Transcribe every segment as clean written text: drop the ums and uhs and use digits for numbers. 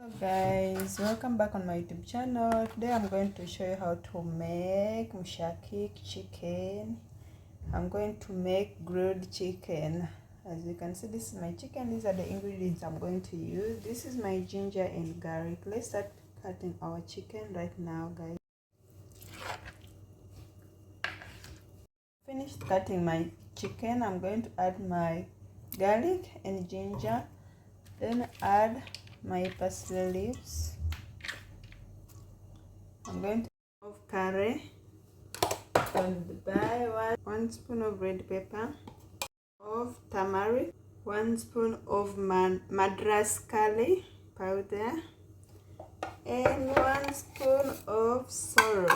Hello guys, welcome back on my YouTube channel. Today I'm going to show you how to make mshakik chicken. I'm going to make grilled chicken. As you can see, this is my chicken. These are the ingredients I'm going to use. This is my ginger and garlic. Let's start cutting our chicken right now, guys. Finished cutting my chicken. I'm going to add my garlic and ginger, then add my parsley leaves. I'm going to of curry, and buy 1 spoon of red pepper, of turmeric, 1 spoon of Mandarin Curry powder, and 1 spoon of salt.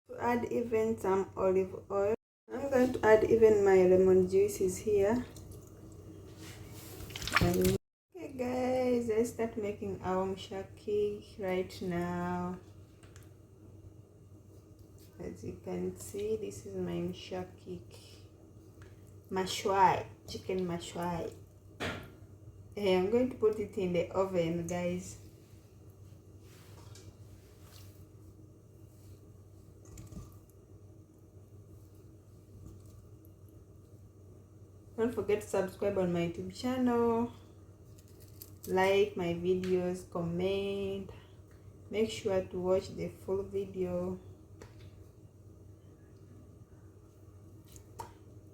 To add even some olive oil. I'm going to add even my lemon juices here. Okay guys, let's start making our mshakik right now. As you can see, this is my mshakik, mashwai, chicken mashwai. Hey, I'm going to put it in the oven, guys. Don't forget to subscribe on my YouTube channel, like my videos, comment, make sure to watch the full video,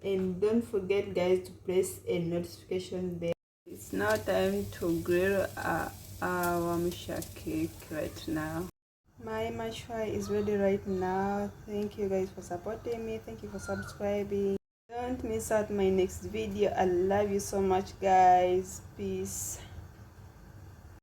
and don't forget guys to press a notification bell. It's now time to grill our mshakik right now. My mashwai is ready right now. Thank you guys for supporting me. Thank you for subscribing. Don't miss out my next video. I love you so much guys. Peace.